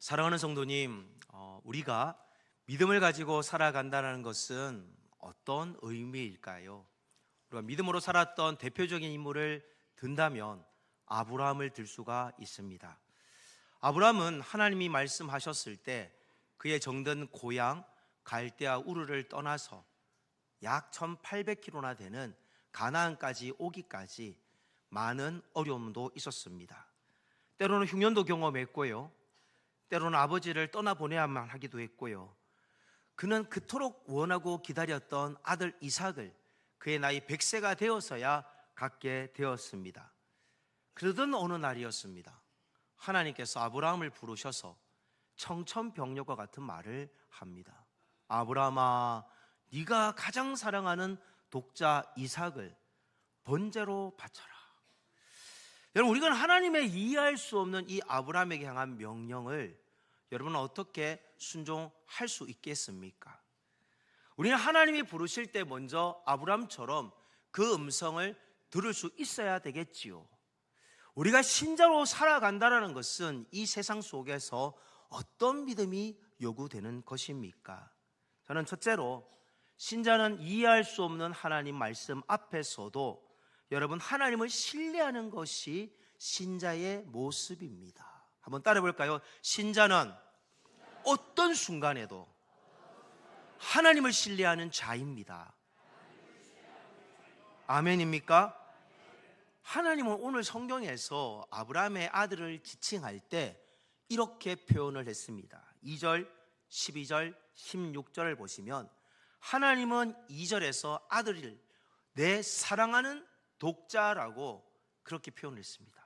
사랑하는 성도님, 우리가 믿음을 가지고 살아간다는 것은 어떤 의미일까요? 우리가 믿음으로 살았던 대표적인 인물을 든다면 아브라함을 들 수가 있습니다. 아브라함은 하나님이 말씀하셨을 때 그의 정든 고향 갈대아 우르를 떠나서 약 1800km나 되는 가나안까지 오기까지 많은 어려움도 있었습니다. 때로는 흉년도 경험했고요, 때로는 아버지를 떠나보내야만 하기도 했고요. 그는 그토록 원하고 기다렸던 아들 이삭을 그의 나이 100세가 되어서야 갖게 되었습니다. 그러던 어느 날이었습니다. 하나님께서 아브라함을 부르셔서 청천벽력과 같은 말을 합니다. 아브라함아, 네가 가장 사랑하는 독자 이삭을 번제로 바쳐라. 여러분, 우리가 하나님의 이해할 수 없는 이 아브라함에게 향한 명령을 여러분은 어떻게 순종할 수 있겠습니까? 우리는 하나님이 부르실 때 먼저 아브라함처럼 그 음성을 들을 수 있어야 되겠지요. 우리가 신자로 살아간다는 것은 이 세상 속에서 어떤 믿음이 요구되는 것입니까? 저는 첫째로 신자는 이해할 수 없는 하나님 말씀 앞에서도 여러분 하나님을 신뢰하는 것이 신자의 모습입니다. 한번 따라해 볼까요? 신자는 어떤 순간에도 하나님을 신뢰하는 자입니다. 아멘입니까? 하나님은 오늘 성경에서 아브라함의 아들을 지칭할 때 이렇게 표현을 했습니다. 2절, 12절, 16절을 보시면 하나님은 2절에서 아들을 내 사랑하는 독자라고 그렇게 표현했습니다.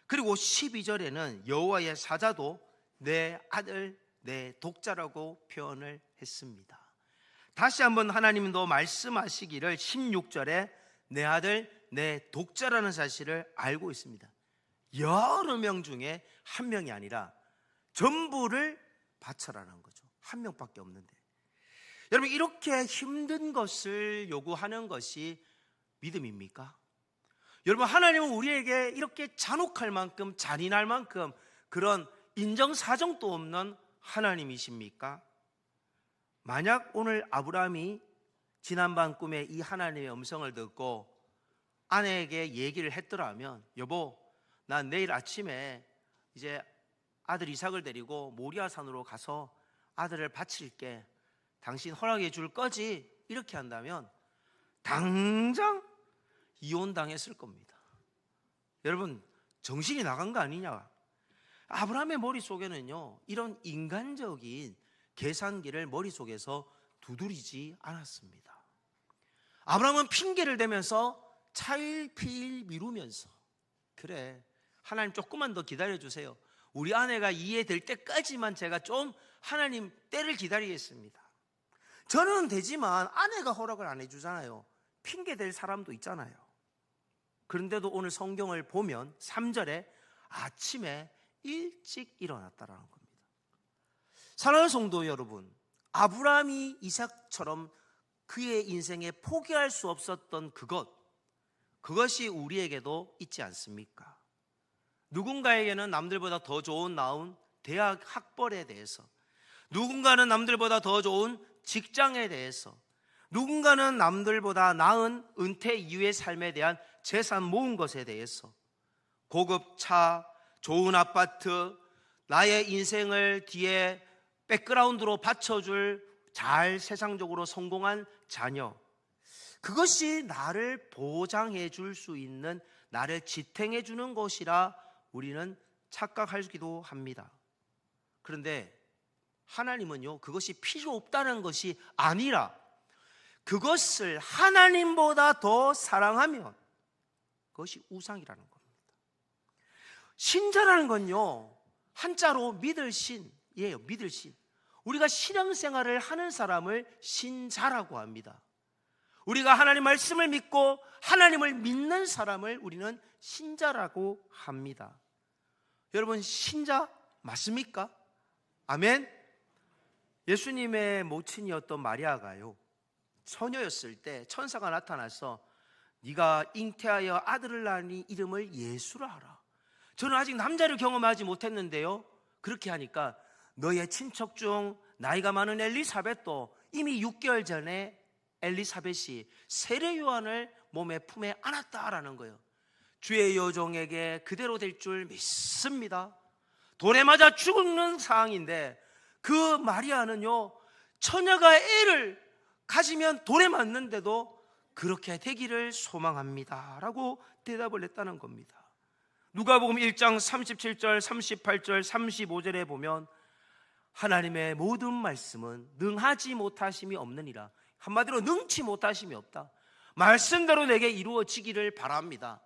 그리고 12절에는 여호와의 사자도 내 아들, 내 독자라고 표현을 했습니다. 다시 한번 하나님도 말씀하시기를 16절에 내 아들, 내 독자라는 사실을 알고 있습니다. 여러 명 중에 한 명이 아니라 전부를 바쳐라는 거죠. 한 명밖에 없는데, 여러분, 이렇게 힘든 것을 요구하는 것이 믿음입니까? 여러분, 하나님은 우리에게 이렇게 잔혹할 만큼, 잔인할 만큼 그런 인정사정도 없는 하나님이십니까? 만약 오늘 아브라함이 지난밤 꿈에 이 하나님의 음성을 듣고 아내에게 얘기를 했더라면, 여보, 난 내일 아침에 이제 아들 이삭을 데리고 모리아산으로 가서 아들을 바칠게, 당신 허락해 줄 거지? 이렇게 한다면 당장 이혼당했을 겁니다. 여러분, 정신이 나간 거 아니냐? 아브라함의 머릿속에는요, 이런 인간적인 계산기를 머릿속에서 두드리지 않았습니다. 아브라함은 핑계를 대면서 차일피일 미루면서, 그래, 하나님 조금만 더 기다려주세요. 우리 아내가 이해될 때까지만 제가 좀 하나님 때를 기다리겠습니다. 저는 되지만 아내가 허락을 안 해주잖아요. 핑계 댈 사람도 있잖아요. 그런데도 오늘 성경을 보면 3절에 아침에 일찍 일어났다라는 겁니다. 사랑하는 성도 여러분, 아브라함이 이삭처럼 그의 인생에 포기할 수 없었던 그것이 우리에게도 있지 않습니까? 누군가에게는 남들보다 더 좋은 나은 대학 학벌에 대해서, 누군가는 남들보다 더 좋은 직장에 대해서, 누군가는 남들보다 나은 은퇴 이후의 삶에 대한 재산 모은 것에 대해서, 고급 차, 좋은 아파트, 나의 인생을 뒤에 백그라운드로 받쳐줄 잘 세상적으로 성공한 자녀, 그것이 나를 보장해 줄 수 있는, 나를 지탱해 주는 것이라 우리는 착각하기도 합니다. 그런데 하나님은요, 그것이 필요 없다는 것이 아니라 그것을 하나님보다 더 사랑하면 그것이 우상이라는 겁니다. 신자라는 건요, 한자로 믿을 신이에요. 믿을 신. 우리가 신앙생활을 하는 사람을 신자라고 합니다. 우리가 하나님 말씀을 믿고 하나님을 믿는 사람을 우리는 신자라고 합니다. 여러분, 신자 맞습니까? 아멘. 예수님의 모친이었던 마리아가요, 처녀였을 때 천사가 나타나서 네가 잉태하여 아들을 낳으니 이름을 예수라 하라. 저는 아직 남자를 경험하지 못했는데요, 그렇게 하니까 너의 친척 중 나이가 많은 엘리사벳도 이미 6개월 전에 엘리사벳이 세례 요한을 몸에 품에 안았다라는 거예요. 주의 여종에게 그대로 될 줄 믿습니다. 돌에 맞아 죽는 상황인데 그 마리아는요, 처녀가 애를 가지면 돌에 맞는데도 그렇게 되기를 소망합니다 라고 대답을 했다는 겁니다. 누가복음 1장 37절, 38절, 35절에 보면 하나님의 모든 말씀은 능하지 못하심이 없느니라. 한마디로 능치 못하심이 없다. 말씀대로 내게 이루어지기를 바랍니다.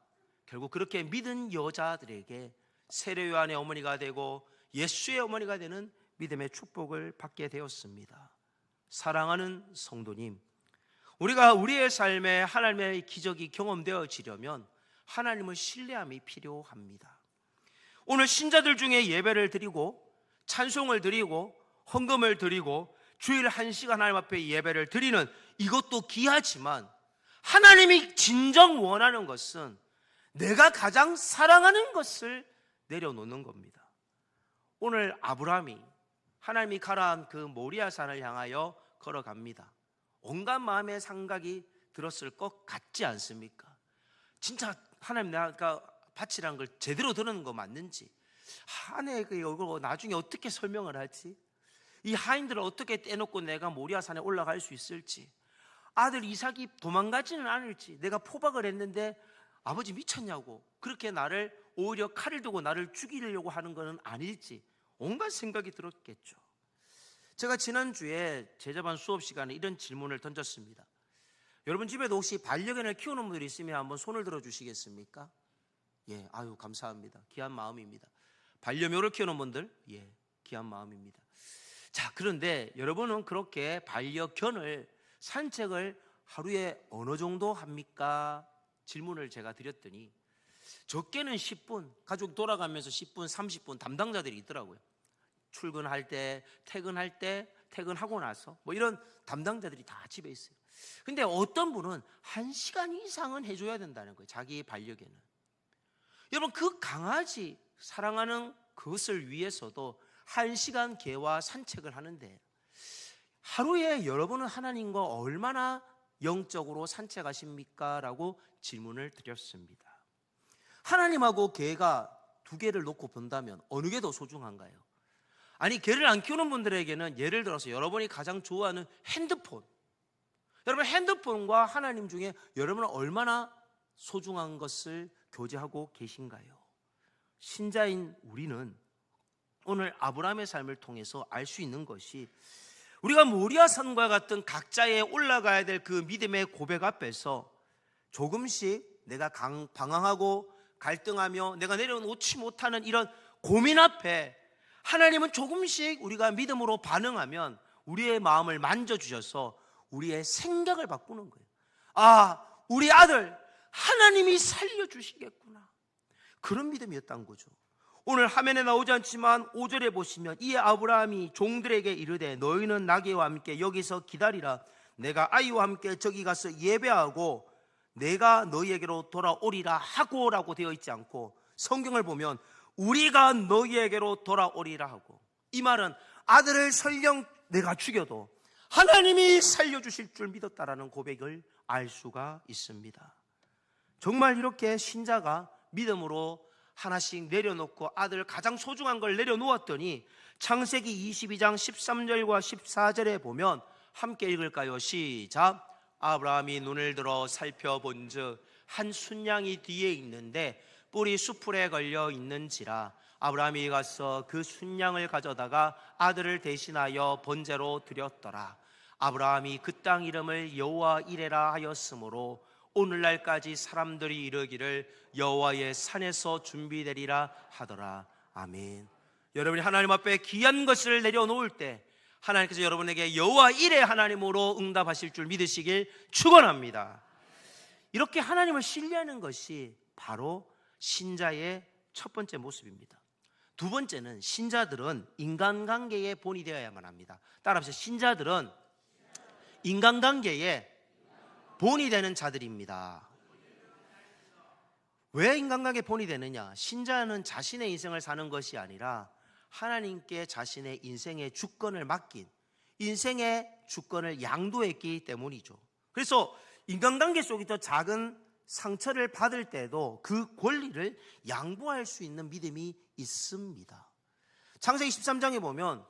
결국 그렇게 믿은 여자들에게 세례 요한의 어머니가 되고 예수의 어머니가 되는 믿음의 축복을 받게 되었습니다. 사랑하는 성도님, 우리가 우리의 삶에 하나님의 기적이 경험되어지려면 하나님을 신뢰함이 필요합니다. 오늘 신자들 중에 예배를 드리고 찬송을 드리고 헌금을 드리고 주일 1시간 하나님 앞에 예배를 드리는 이것도 귀하지만 하나님이 진정 원하는 것은 내가 가장 사랑하는 것을 내려놓는 겁니다. 오늘 아브라함이 하나님이 가라한 그 모리아산을 향하여 걸어갑니다. 온갖 마음의 생각이 들었을 것 같지 않습니까? 진짜 하나님 내가 바치라는 걸 제대로 들은 거 맞는지, 아내 그 이거 나중에 어떻게 설명을 하지? 이 하인들을 어떻게 떼놓고 내가 모리아산에 올라갈 수 있을지, 아들 이삭이 도망가지는 않을지, 내가 포박을 했는데 아버지 미쳤냐고 그렇게 나를 오히려 칼을 두고 나를 죽이려고 하는 것은 아닐지 온갖 생각이 들었겠죠. 제가 지난주에 제자반 수업 시간에 이런 질문을 던졌습니다. 여러분 집에도 혹시 반려견을 키우는 분들이 있으면 한번 손을 들어 주시겠습니까? 예, 아유 감사합니다. 귀한 마음입니다. 반려묘를 키우는 분들, 예, 귀한 마음입니다. 자, 그런데 여러분은 그렇게 반려견을 산책을 하루에 어느 정도 합니까? 질문을 제가 드렸더니 적게는 10분, 가족 돌아가면서 10분, 30분 담당자들이 있더라고요. 출근할 때, 퇴근할 때, 퇴근하고 나서 뭐 이런 담당자들이 다 집에 있어요. 근데 어떤 분은 1시간 이상은 해줘야 된다는 거예요. 자기 반려견은. 여러분 그 강아지 사랑하는 그것을 위해서도 1시간 개와 산책을 하는데 하루에 여러분은 하나님과 얼마나 영적으로 산책하십니까? 라고 질문을 드렸습니다. 하나님하고 개가 두 개를 놓고 본다면 어느 게 더 소중한가요? 아니 개를 안 키우는 분들에게는 예를 들어서 여러분이 가장 좋아하는 핸드폰, 여러분 핸드폰과 하나님 중에 여러분은 얼마나 소중한 것을 교제하고 계신가요? 신자인 우리는 오늘 아브라함의 삶을 통해서 알 수 있는 것이 우리가 모리아산과 같은 각자의 올라가야 될 그 믿음의 고백 앞에서 조금씩 내가 방황하고 갈등하며 내가 내려놓지 못하는 이런 고민 앞에 하나님은 조금씩 우리가 믿음으로 반응하면 우리의 마음을 만져주셔서 우리의 생각을 바꾸는 거예요. 아, 우리 아들 하나님이 살려주시겠구나. 그런 믿음이었던 거죠. 오늘 화면에 나오지 않지만 5절에 보시면 이에 아브라함이 종들에게 이르되 너희는 나귀와 함께 여기서 기다리라. 내가 아이와 함께 저기 가서 예배하고 내가 너희에게로 돌아오리라 하고라고 되어 있지 않고 성경을 보면 우리가 너희에게로 돌아오리라 하고, 이 말은 아들을 설령 내가 죽여도 하나님이 살려주실 줄 믿었다라는 고백을 알 수가 있습니다. 정말 이렇게 신자가 믿음으로 하나씩 내려놓고 아들 가장 소중한 걸 내려놓았더니 창세기 22장 13절과 14절에 보면 함께 읽을까요? 시작. 아브라함이 눈을 들어 살펴본즉 한 순양이 뒤에 있는데 뿔이 수풀에 걸려 있는지라. 아브라함이 가서 그 순양을 가져다가 아들을 대신하여 번제로 드렸더라. 아브라함이 그 땅 이름을 여호와 이레라 하였으므로 오늘날까지 사람들이 이르기를 여호와의 산에서 준비되리라 하더라. 아멘. 여러분이 하나님 앞에 귀한 것을 내려놓을 때 하나님께서 여러분에게 여호와 이레 하나님으로 응답하실 줄 믿으시길 축원합니다. 이렇게 하나님을 신뢰하는 것이 바로 신자의 첫 번째 모습입니다. 두 번째는 신자들은 인간관계의 본이 되어야만 합니다. 따라합시다. 신자들은 인간관계의 본이 되는 자들입니다. 왜 인간관계의 본이 되느냐? 신자는 자신의 인생을 사는 것이 아니라 하나님께 자신의 인생의 주권을 맡긴, 인생의 주권을 양도했기 때문이죠. 그래서 인간관계 속에서 작은 상처를 받을 때도 그 권리를 양보할 수 있는 믿음이 있습니다. 창세기 13장에 보면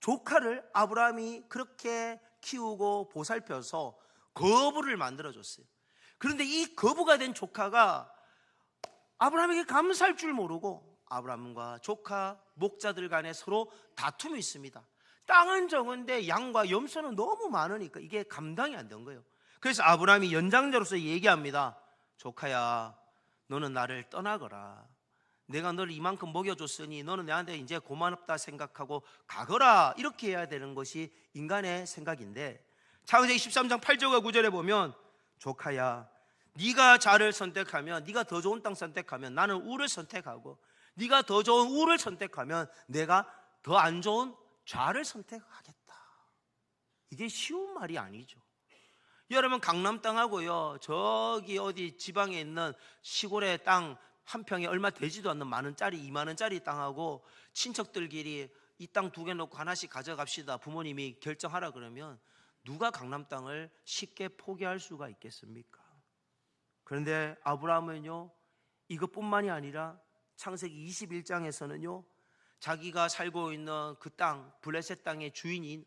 조카를 아브라함이 그렇게 키우고 보살펴서 거부를 만들어줬어요. 그런데 이 거부가 된 조카가 아브라함에게 감사할 줄 모르고 아브라함과 조카 목자들 간에 서로 다툼이 있습니다. 땅은 적은데 양과 염소는 너무 많으니까 이게 감당이 안 된 거예요. 그래서 아브라함이 연장자로서 얘기합니다. 조카야, 너는 나를 떠나거라. 내가 너를 이만큼 먹여줬으니 너는 내한테 이제 고맙다 생각하고 가거라. 이렇게 해야 되는 것이 인간의 생각인데, 창세기 13장 8절과 9절에 보면 조카야, 네가 좌를 선택하면, 네가 더 좋은 땅 선택하면 나는 우를 선택하고, 네가 더 좋은 우를 선택하면 내가 더 안 좋은 좌를 선택하겠다. 이게 쉬운 말이 아니죠. 여러분, 강남 땅하고요, 저기 어디 지방에 있는 시골의 땅 한 평에 얼마 되지도 않는 만원짜리, 2만원짜리 땅하고 친척들끼리 이 땅 2개 놓고 하나씩 가져갑시다, 부모님이 결정하라 그러면 누가 강남 땅을 쉽게 포기할 수가 있겠습니까? 그런데 아브라함은요, 이것뿐만이 아니라 창세기 21장에서는요, 자기가 살고 있는 그 땅, 블레셋 땅의 주인인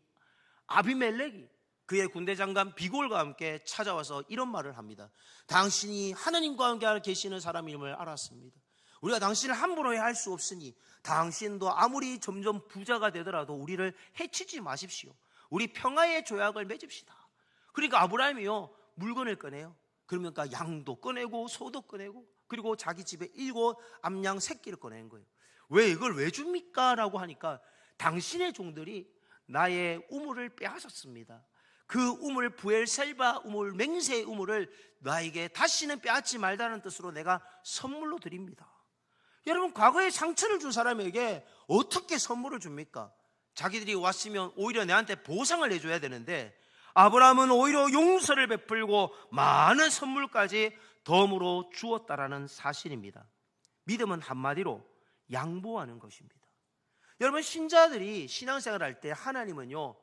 아비멜렉이 그의 군대 장관 비골과 함께 찾아와서 이런 말을 합니다. 당신이 하나님과 함께 계시는 사람임을 알았습니다. 우리가 당신을 함부로 할 수 없으니 당신도 아무리 점점 부자가 되더라도 우리를 해치지 마십시오. 우리 평화의 조약을 맺읍시다. 그러니까 아브라함이요, 물건을 꺼내요. 그러니까 양도 꺼내고 소도 꺼내고, 그리고 자기 집에 7 암양 새끼를 꺼낸 거예요. 왜 이걸 왜 줍니까? 라고 하니까 당신의 종들이 나의 우물을 빼앗았습니다. 그 우물, 부엘셀바 우물, 맹세의 우물을 나에게 다시는 빼앗지 말라는 뜻으로 내가 선물로 드립니다. 여러분, 과거에 상처를 준 사람에게 어떻게 선물을 줍니까? 자기들이 왔으면 오히려 내한테 보상을 해줘야 되는데, 아브라함은 오히려 용서를 베풀고 많은 선물까지 덤으로 주었다라는 사실입니다. 믿음은 한마디로 양보하는 것입니다. 여러분, 신자들이 신앙생활을 할 때 하나님은요,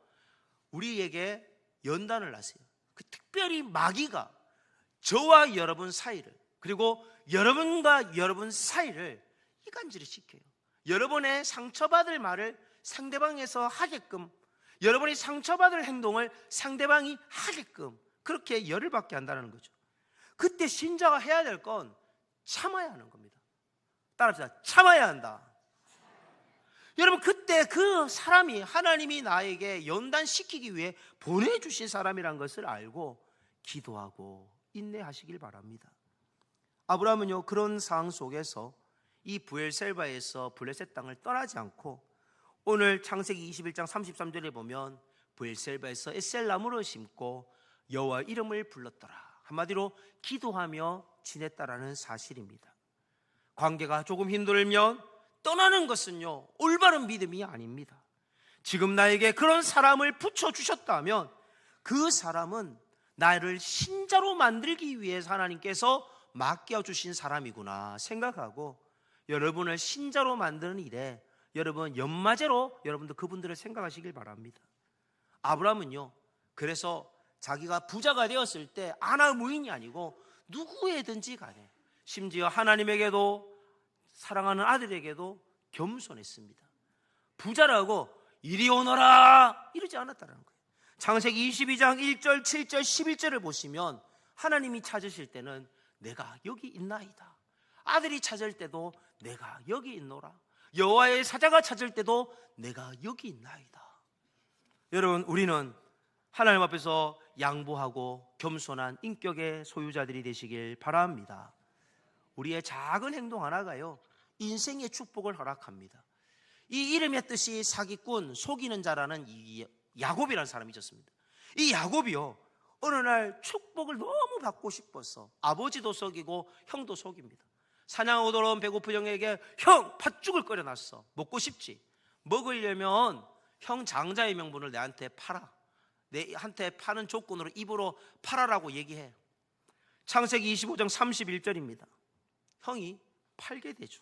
우리에게 연단을 하세요. 그 특별히 마귀가 저와 여러분 사이를, 그리고 여러분과 여러분 사이를 이간질을 시켜요. 여러분의 상처받을 말을 상대방에서 하게끔, 여러분이 상처받을 행동을 상대방이 하게끔 그렇게 열을 받게 한다는 거죠. 그때 신자가 해야 될 건 참아야 하는 겁니다. 따라합시다. 참아야 한다. 여러분, 그때 그 사람이 하나님이 나에게 연단시키기 위해 보내주신 사람이란 것을 알고 기도하고 인내하시길 바랍니다. 아브라함은요, 그런 상황 속에서 이 부엘셀바에서 블레셋 땅을 떠나지 않고 오늘 창세기 21장 33절에 보면 부엘셀바에서 에셀나무를 심고 여호와 이름을 불렀더라. 한마디로 기도하며 지냈다라는 사실입니다. 관계가 조금 힘들면 떠나는 것은요, 올바른 믿음이 아닙니다. 지금 나에게 그런 사람을 붙여주셨다면 그 사람은 나를 신자로 만들기 위해서 하나님께서 맡겨주신 사람이구나 생각하고 여러분을 신자로 만드는 일에 여러분 연마제로 여러분도 그분들을 생각하시길 바랍니다. 아브라함은요, 그래서 자기가 부자가 되었을 때 아나무인이 아니고 누구에든지 간에, 심지어 하나님에게도 사랑하는 아들에게도 겸손했습니다. 부자라고 이리 오너라 이러지 않았다는 거예요. 창세기 22장 1절, 7절, 11절을 보시면 하나님이 찾으실 때는 내가 여기 있나이다. 아들이 찾을 때도 내가 여기 있노라. 여호와의 사자가 찾을 때도 내가 여기 있나이다. 여러분, 우리는 하나님 앞에서 양보하고 겸손한 인격의 소유자들이 되시길 바랍니다. 우리의 작은 행동 하나가요, 인생의 축복을 허락합니다. 이 이름의 뜻이 사기꾼, 속이는 자라는 이 야곱이라는 사람이 있었습니다. 이 야곱이요, 어느 날 축복을 너무 받고 싶어서 아버지도 속이고 형도 속입니다. 사냥하고 돌아온 배고픈 형에게 형, 팥죽을 끓여놨어. 먹고 싶지? 먹으려면 형 장자의 명분을 내한테 팔아. 내한테 파는 조건으로 입으로 팔아라고 얘기해. 창세기 25장 31절입니다. 형이 팔게 되죠.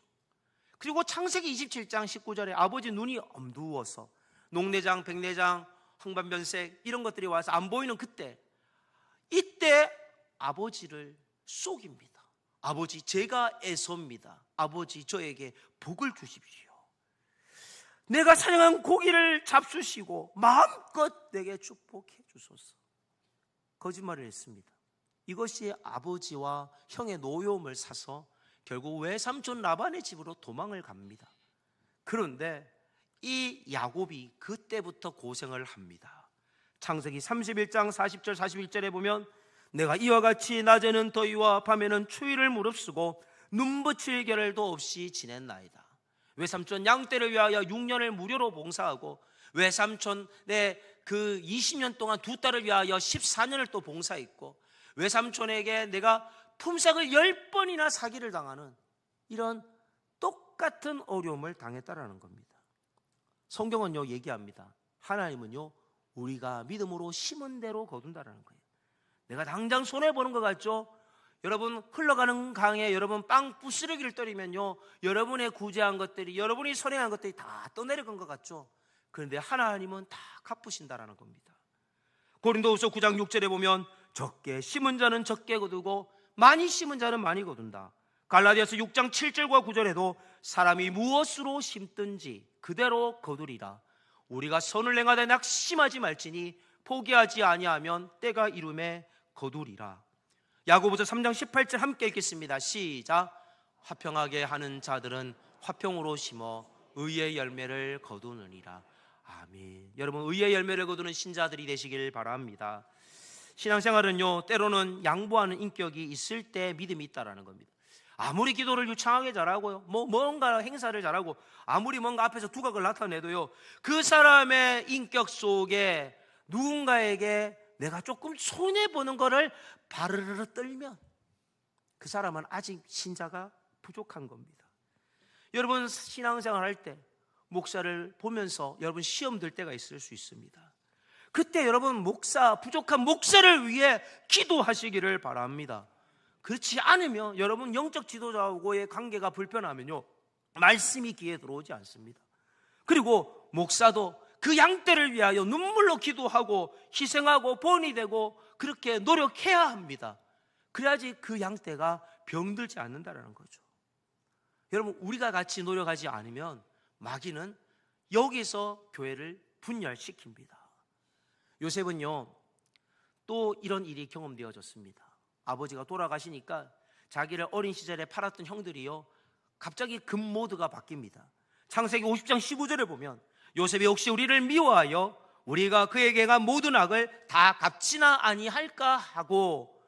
그리고 창세기 27장 19절에 아버지 눈이 엄두워서 녹내장, 백내장, 황반변색 이런 것들이 와서 안 보이는 그때, 이때 아버지를 속입니다. 아버지, 제가 애섭니다. 아버지, 저에게 복을 주십시오. 내가 사냥한 고기를 잡수시고 마음껏 내게 축복해 주소서. 거짓말을 했습니다. 이것이 아버지와 형의 노여움을 사서 결국 외삼촌 라반의 집으로 도망을 갑니다. 그런데 이 야곱이 그때부터 고생을 합니다. 창세기 31장 40절 41절에 보면 내가 이와 같이 낮에는 더위와 밤에는 추위를 무릅쓰고 눈붙일 겨를도 없이 지냈나이다. 외삼촌 양떼를 위하여 6년을 무료로 봉사하고 외삼촌의 그 20년 동안 두 딸을 위하여 14년을 또 봉사했고 외삼촌에게 내가 품삯을 10번이나 사기를 당하는 이런 똑같은 어려움을 당했다라는 겁니다. 성경은요 얘기합니다. 하나님은요 우리가 믿음으로 심은 대로 거둔다라는 거예요. 내가 당장 손해보는 것 같죠? 여러분 흘러가는 강에 여러분 빵 부스러기를 때리면요 여러분의 구제한 것들이, 여러분이 선행한 것들이 다 떠내려간 것 같죠? 그런데 하나님은 다 갚으신다라는 겁니다. 고린도후서 9장 6절에 보면 적게 심은 자는 적게 거두고 많이 심은 자는 많이 거둔다. 갈라디아서 6장 7절과 9절에도 사람이 무엇으로 심든지 그대로 거두리라. 우리가 선을 행하되 낙심하지 말지니 포기하지 아니하면 때가 이름에 거두리라. 야고보서 3장 18절 함께 읽겠습니다. 시작. 화평하게 하는 자들은 화평으로 심어 의의 열매를 거두느니라. 아멘. 여러분 의의 열매를 거두는 신자들이 되시길 바랍니다. 신앙생활은요 때로는 양보하는 인격이 있을 때 믿음이 있다라는 겁니다. 아무리 기도를 유창하게 잘하고요 뭔가 행사를 잘하고 아무리 뭔가 앞에서 두각을 나타내도요 그 사람의 인격 속에 누군가에게 내가 조금 손해보는 거를 바르르 떨면 그 사람은 아직 신자가 부족한 겁니다. 여러분 신앙생활 할 때 목사를 보면서 여러분 시험 들 때가 있을 수 있습니다. 그때 여러분 부족한 목사를 위해 기도하시기를 바랍니다. 그렇지 않으면 여러분 영적 지도자하고의 관계가 불편하면요 말씀이 귀에 들어오지 않습니다. 그리고 목사도 그 양떼를 위하여 눈물로 기도하고 희생하고 본이 되고 그렇게 노력해야 합니다. 그래야지 그 양떼가 병들지 않는다는 거죠. 여러분 우리가 같이 노력하지 않으면 마귀는 여기서 교회를 분열시킵니다. 요셉은요 또 이런 일이 경험되어졌습니다. 아버지가 돌아가시니까 자기를 어린 시절에 팔았던 형들이요 갑자기 금 모드가 바뀝니다. 창세기 50장 15절에 보면 요셉이 혹시 우리를 미워하여 우리가 그에게 간 모든 악을 다 갚지나 아니할까 하고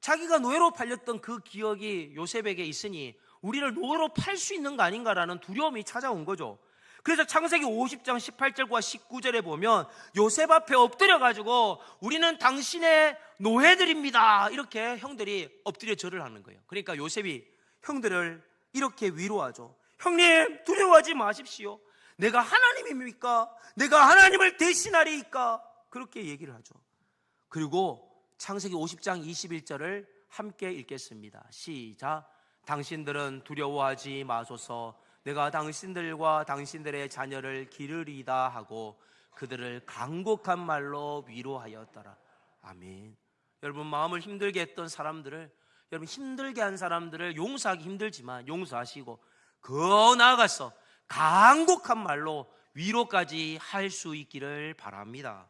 자기가 노예로 팔렸던 그 기억이 요셉에게 있으니 우리를 노예로 팔 수 있는 거 아닌가라는 두려움이 찾아온 거죠. 그래서 창세기 50장 18절과 19절에 보면 요셉 앞에 엎드려가지고 우리는 당신의 노예들입니다 이렇게 형들이 엎드려 절을 하는 거예요. 그러니까 요셉이 형들을 이렇게 위로하죠. 형님 두려워하지 마십시오. 내가 하나님입니까? 내가 하나님을 대신하리이까? 그렇게 얘기를 하죠. 그리고 창세기 50장 21절을 함께 읽겠습니다. 시작. 당신들은 두려워하지 마소서. 내가 당신들과 당신들의 자녀를 기르리다 하고 그들을 간곡한 말로 위로하였더라. 아멘. 여러분 마음을 힘들게 했던 사람들을, 여러분 힘들게 한 사람들을 용서하기 힘들지만 용서하시고 그 나아가서 간곡한 말로 위로까지 할 수 있기를 바랍니다.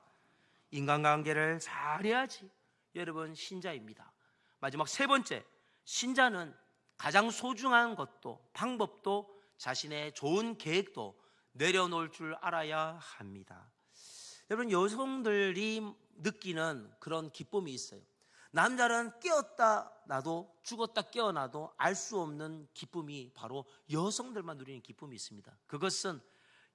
인간관계를 잘해야지 여러분 신자입니다. 마지막 세 번째, 신자는 가장 소중한 것도 방법도 자신의 좋은 계획도 내려놓을 줄 알아야 합니다. 여러분 여성들이 느끼는 그런 기쁨이 있어요. 남자는 깨었다 놔도 죽었다 깨어나도 알 수 없는 기쁨이 바로 여성들만 누리는 기쁨이 있습니다. 그것은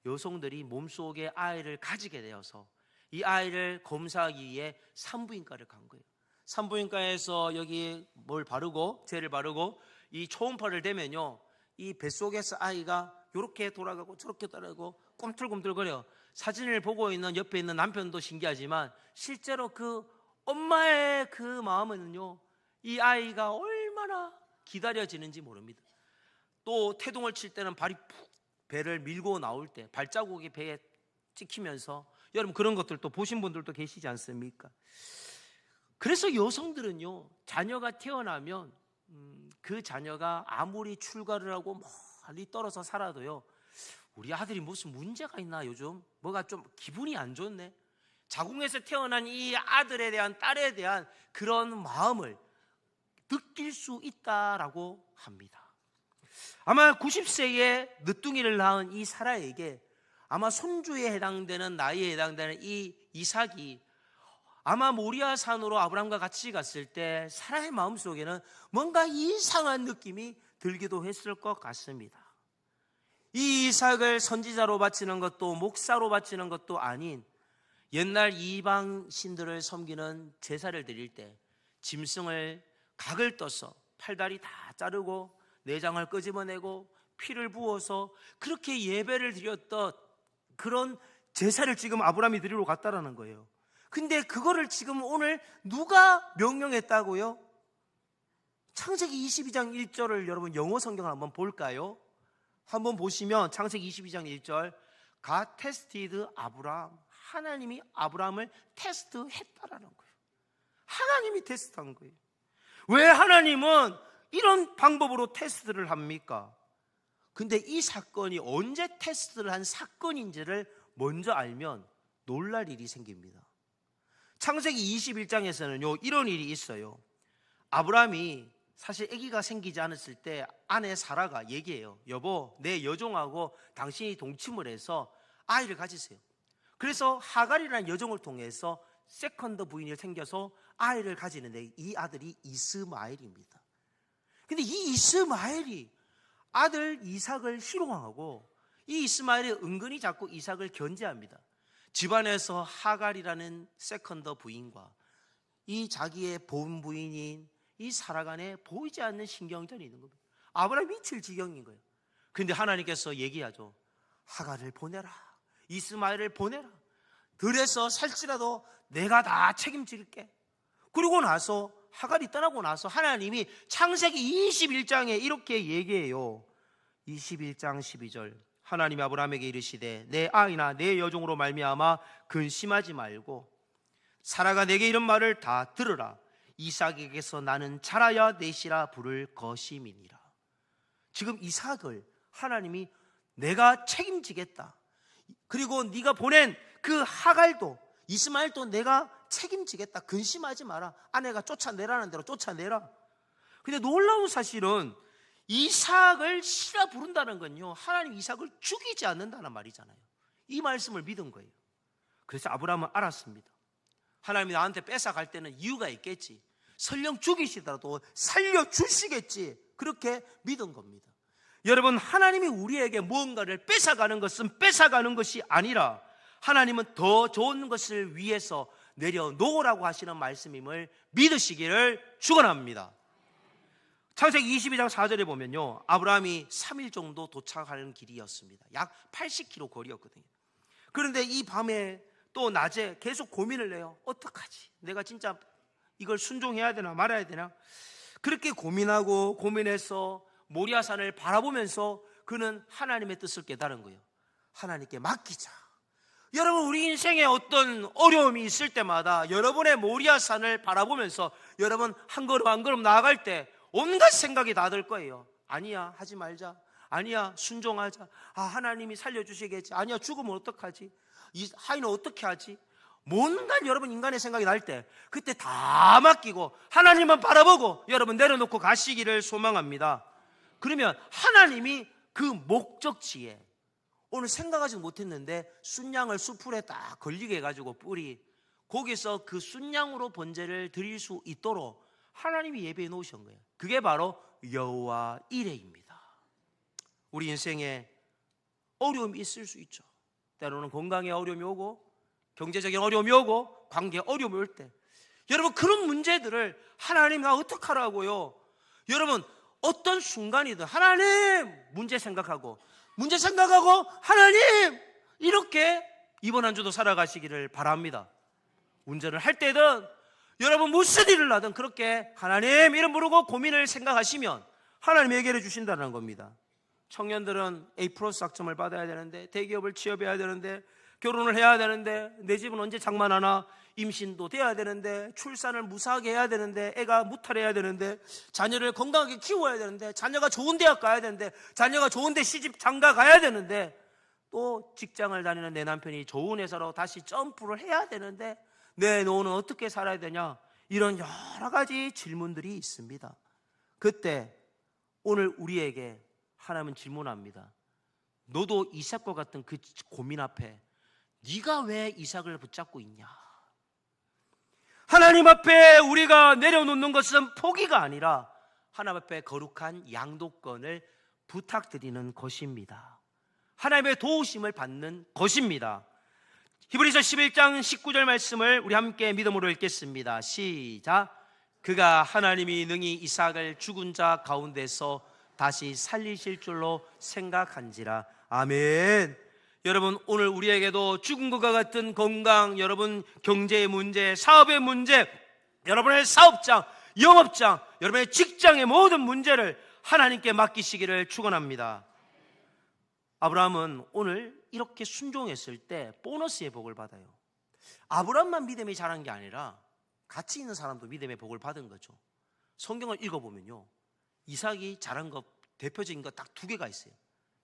여성들이 몸속에 아이를 가지게 되어서 이 아이를 검사하기 위해 산부인과를 간 거예요. 산부인과에서 여기 뭘 바르고 젤을 바르고 이 초음파를 대면요 이 뱃속에서 아이가 이렇게 돌아가고 저렇게 돌아가고 꿈틀꿈틀거려. 사진을 보고 있는 옆에 있는 남편도 신기하지만 실제로 그 엄마의 그 마음은요 이 아이가 얼마나 기다려지는지 모릅니다. 또 태동을 칠 때는 발이 푹 배를 밀고 나올 때 발자국이 배에 찍히면서, 여러분 그런 것들도 보신 분들도 계시지 않습니까? 그래서 여성들은요, 자녀가 태어나면 그 자녀가 아무리 출가를 하고 멀리 떨어져 살아도요, 우리 아들이 무슨 문제가 있나, 요즘 뭐가 좀 기분이 안 좋네, 자궁에서 태어난 이 아들에 대한, 딸에 대한 그런 마음을 느낄 수 있다라고 합니다. 아마 90세에 늦둥이를 낳은 이 사라에게 아마 손주에 해당되는, 나이에 해당되는 이 이삭이 아마 모리아 산으로 아브라함과 같이 갔을 때 사라의 마음속에는 뭔가 이상한 느낌이 들기도 했을 것 같습니다. 이 이삭을 선지자로 바치는 것도 목사로 바치는 것도 아닌 옛날 이방 신들을 섬기는 제사를 드릴 때 짐승을 각을 떠서 팔다리 다 자르고 내장을 끄집어내고 피를 부어서 그렇게 예배를 드렸던 그런 제사를 지금 아브라함이 드리러 갔다라는 거예요. 근데 그거를 지금 오늘 누가 명령했다고요? 창세기 22장 1절을 여러분 영어 성경을 한번 볼까요? 한번 보시면 창세기 22장 1절, God tested 아브라함, 하나님이 아브라함을 테스트했다라는 거예요. 하나님이 테스트한 거예요. 왜 하나님은 이런 방법으로 테스트를 합니까? 근데 이 사건이 언제 테스트를 한 사건인지를 먼저 알면 놀랄 일이 생깁니다. 창세기 21장에서는요 이런 일이 있어요. 아브라함이 사실 아기가 생기지 않았을 때 아내 사라가 얘기해요. 여보, 내 여종하고 당신이 동침을 해서 아이를 가지세요. 그래서 하갈이라는 여종을 통해서 세컨드 부인이 생겨서 아이를 가지는데 이 아들이 이스마엘입니다. 근데 이 이스마엘이 아들 이삭을 희롱하고 이 이스마엘이 은근히 자꾸 이삭을 견제합니다. 집안에서 하갈이라는 세컨더 부인과 이 자기의 본 부인인 이 사라 간에 보이지 않는 신경전이 있는 겁니다. 아브라함이 미칠 지경인 거예요. 그런데 하나님께서 얘기하죠. 하갈을 보내라, 이스마엘을 보내라, 들에서 살지라도 내가 다 책임질게. 그리고 나서 하갈이 떠나고 나서 하나님이 창세기 21장에 이렇게 얘기해요. 21장 12절, 하나님이 아브라함에게 이르시되 내 아이나 내 여종으로 말미암아 근심하지 말고 사라가 내게 이런 말을 다 들으라. 이삭에게서 나는 자라야 넷이라 부를 것임이니라. 지금 이삭을 하나님이 내가 책임지겠다. 그리고 네가 보낸 그 하갈도 이스마엘도 내가 책임지겠다. 근심하지 마라. 아내가 쫓아내라는 대로 쫓아내라. 근데 놀라운 사실은 이삭을 씨라 부른다는 건요, 하나님 이삭을 죽이지 않는다는 말이잖아요. 이 말씀을 믿은 거예요. 그래서 아브라함은 알았습니다. 하나님이 나한테 뺏어갈 때는 이유가 있겠지. 설령 죽이시더라도 살려주시겠지. 그렇게 믿은 겁니다. 여러분, 하나님이 우리에게 무언가를 뺏어가는 것은 뺏어가는 것이 아니라 하나님은 더 좋은 것을 위해서 내려놓으라고 하시는 말씀임을 믿으시기를 축원합니다. 창세기 22장 4절에 보면요, 아브라함이 3일 정도 도착하는 길이었습니다. 약 80km 거리였거든요. 그런데 이 밤에 또 낮에 계속 고민을 해요. 어떡하지? 내가 진짜 이걸 순종해야 되나 말아야 되나? 그렇게 고민하고 고민해서 모리아산을 바라보면서 그는 하나님의 뜻을 깨달은 거예요. 하나님께 맡기자. 여러분, 우리 인생에 어떤 어려움이 있을 때마다 여러분의 모리아산을 바라보면서 여러분 한 걸음 한 걸음 나아갈 때 온갖 생각이 다 들 거예요. 아니야, 하지 말자. 아니야, 순종하자. 아, 하나님이 살려주시겠지. 아니야, 죽으면 어떡하지? 이 하인은 어떻게 하지? 뭔가 여러분 인간의 생각이 날 때 그때 다 맡기고 하나님만 바라보고 여러분 내려놓고 가시기를 소망합니다. 그러면 하나님이 그 목적지에, 오늘 생각하지 못했는데 순양을 수풀에 딱 걸리게 해가지고 뿔이, 거기서 그 순양으로 번제를 드릴 수 있도록 하나님이 예배해 놓으신 거예요. 그게 바로 여호와 이레입니다. 우리 인생에 어려움이 있을 수 있죠. 때로는 건강에 어려움이 오고 경제적인 어려움이 오고 관계에 어려움이 올 때, 여러분 그런 문제들을 하나님 나 어떡하라고요? 여러분 어떤 순간이든 하나님 문제 생각하고 하나님 이렇게 이번 한 주도 살아가시기를 바랍니다. 운전을 할 때든 여러분 무슨 일을 하든 그렇게 하나님 이름 부르고 고민을 생각하시면 하나님이 해결해 주신다는 겁니다. 청년들은 A+ 학점을 받아야 되는데, 대기업을 취업해야 되는데, 결혼을 해야 되는데, 내 집은 언제 장만하나, 임신도 돼야 되는데, 출산을 무사하게 해야 되는데, 애가 무탈해야 되는데, 자녀를 건강하게 키워야 되는데, 자녀가 좋은 대학 가야 되는데, 자녀가 좋은 데 시집 장가 가야 되는데, 또 직장을 다니는 내 남편이 좋은 회사로 다시 점프를 해야 되는데, 내 노후는 어떻게 살아야 되냐, 이런 여러 가지 질문들이 있습니다. 그때 오늘 우리에게 하나님은 질문합니다. 너도 이삭과 같은 그 고민 앞에 네가 왜 이삭을 붙잡고 있냐? 하나님 앞에 우리가 내려놓는 것은 포기가 아니라 하나님 앞에 거룩한 양도권을 부탁드리는 것입니다. 하나님의 도우심을 받는 것입니다. 히브리서 11장 19절 말씀을 우리 함께 믿음으로 읽겠습니다. 시작. 그가 하나님이 능히 이삭을 죽은 자 가운데서 다시 살리실 줄로 생각한지라. 아멘. 여러분, 오늘 우리에게도 죽은 것과 같은 건강, 여러분 경제의 문제, 사업의 문제, 여러분의 사업장, 영업장, 여러분의 직장의 모든 문제를 하나님께 맡기시기를 축원합니다. 아브라함은 오늘 이렇게 순종했을 때 보너스의 복을 받아요. 아브라함만 믿음이 자란 게 아니라 같이 있는 사람도 믿음의 복을 받은 거죠. 성경을 읽어보면요, 이삭이 자란 것, 대표적인 것 딱 2개가 있어요.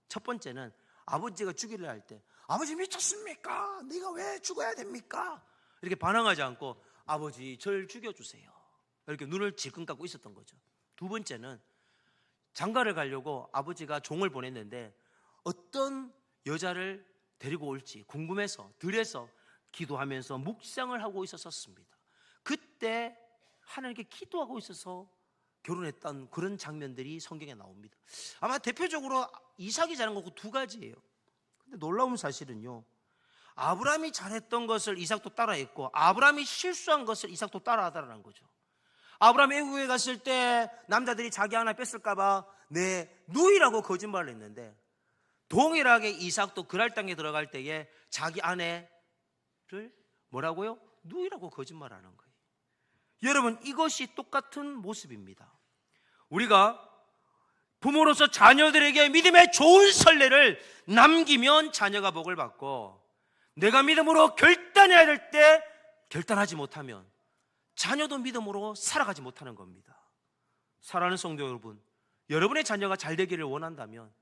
첫 번째는 아버지가 죽이려 할 때, 아버지 미쳤습니까? 네가 왜 죽어야 됩니까? 이렇게 반항하지 않고, 아버지 저를 죽여주세요, 이렇게 눈을 질끈 감고 있었던 거죠. 2번째는 장가를 가려고 아버지가 종을 보냈는데 어떤 여자를 데리고 올지 궁금해서 들에서 기도하면서 묵상을 하고 있었습니다. 그때 하나님께 기도하고 있어서 결혼했던 그런 장면들이 성경에 나옵니다. 아마 대표적으로 이삭이 잘한 거 2가지예요. 근데 놀라운 사실은요, 아브라함이 잘했던 것을 이삭도 따라했고, 아브라함이 실수한 것을 이삭도 따라하더라는 거죠. 아브라함 애국에 갔을 때 남자들이 자기 하나 뺐을까봐 내 누이라고 거짓말을 했는데, 동일하게 이삭도 그랄 땅에 들어갈 때에 자기 아내를 뭐라고요? 누이라고 거짓말하는 거예요. 여러분, 이것이 똑같은 모습입니다. 우리가 부모로서 자녀들에게 믿음의 좋은 선례를 남기면 자녀가 복을 받고, 내가 믿음으로 결단해야 될 때 결단하지 못하면 자녀도 믿음으로 살아가지 못하는 겁니다. 사랑하는 성도 여러분, 여러분의 자녀가 잘 되기를 원한다면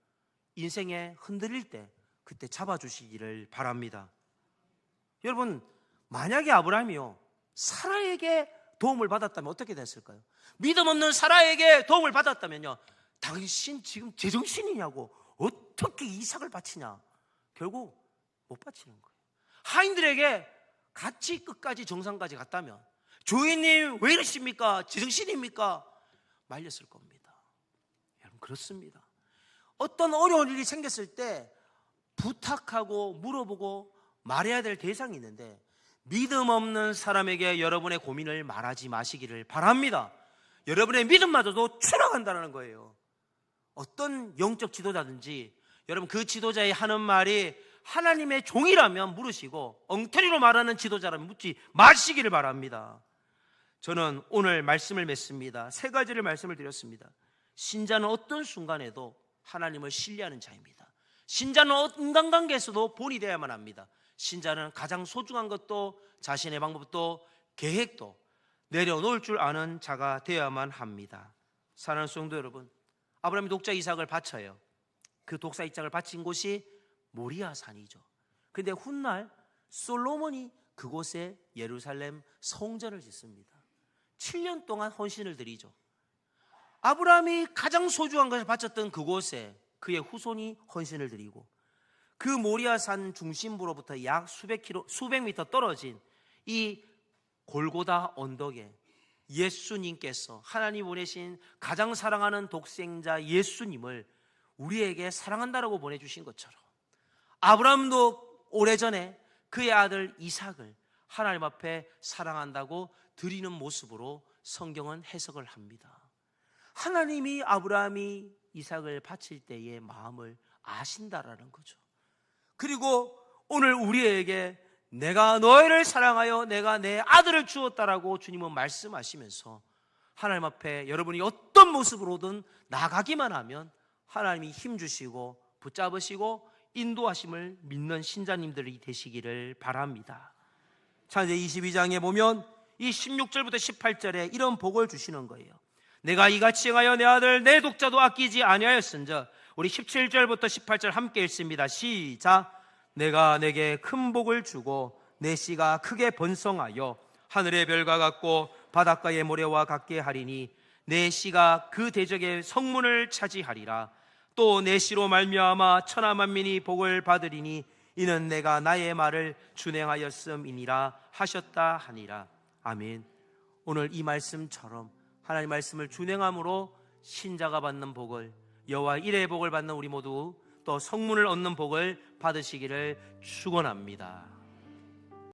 인생에 흔들릴 때 그때 잡아주시기를 바랍니다. 여러분, 만약에 아브라함이요 사라에게 도움을 받았다면 어떻게 됐을까요? 믿음 없는 사라에게 도움을 받았다면요, 당신 지금 제정신이냐고, 어떻게 이삭을 바치냐, 결국 못 바치는 거예요. 하인들에게 같이 끝까지 정상까지 갔다면, 주인님 왜 이러십니까? 제정신입니까? 말렸을 겁니다. 여러분, 그렇습니다. 어떤 어려운 일이 생겼을 때 부탁하고 물어보고 말해야 될 대상이 있는데, 믿음 없는 사람에게 여러분의 고민을 말하지 마시기를 바랍니다. 여러분의 믿음마저도 추락한다는 거예요. 어떤 영적 지도자든지 여러분 그 지도자의 하는 말이 하나님의 종이라면 물으시고, 엉터리로 말하는 지도자라면 묻지 마시기를 바랍니다. 저는 오늘 말씀을 맺습니다. 3가지를 말씀을 드렸습니다. 신자는 어떤 순간에도 하나님을 신뢰하는 자입니다. 신자는 인간관계에서도 본이 되어야만 합니다. 신자는 가장 소중한 것도 자신의 방법도 계획도 내려놓을 줄 아는 자가 되어야만 합니다. 사랑하는 성도 여러분, 아브라함이 독자 이삭을 바쳐요. 그 독사 이삭을 바친 곳이 모리아 산이죠. 그런데 훗날 솔로몬이 그곳에 예루살렘 성전을 짓습니다. 7년 동안 헌신을 드리죠. 아브라함이 가장 소중한 것을 바쳤던 그곳에 그의 후손이 헌신을 드리고, 그 모리아산 중심부로부터 약 수백 미터 떨어진 이 골고다 언덕에 예수님께서, 하나님 보내신 가장 사랑하는 독생자 예수님을 우리에게 사랑한다라고 보내주신 것처럼, 아브라함도 오래전에 그의 아들 이삭을 하나님 앞에 사랑한다고 드리는 모습으로 성경은 해석을 합니다. 하나님이 아브라함이 이삭을 바칠 때의 마음을 아신다라는 거죠. 그리고 오늘 우리에게 내가 너희를 사랑하여 내가 내 아들을 주었다라고 주님은 말씀하시면서, 하나님 앞에 여러분이 어떤 모습으로든 나가기만 하면 하나님이 힘주시고 붙잡으시고 인도하심을 믿는 신자님들이 되시기를 바랍니다. 창세기 22장에 보면 이 16절부터 18절에 이런 복을 주시는 거예요. 내가 이같이 행하여 내 아들 내 독자도 아끼지 아니하였은즉, 우리 17절부터 18절 함께 읽습니다. 시작. 내가 내게 큰 복을 주고 내 씨가 크게 번성하여 하늘의 별과 같고 바닷가의 모래와 같게 하리니 내 씨가 그 대적의 성문을 차지하리라. 또 내 씨로 말미암아 천하 만민이 복을 받으리니 이는 내가 나의 말을 준행하였음이니라 하셨다 하니라. 아멘. 오늘 이 말씀처럼 하나님 말씀을 준행함으로 신자가 받는 복을, 여호와 일의 복을 받는 우리 모두 또 성문을 얻는 복을 받으시기를 축원합니다.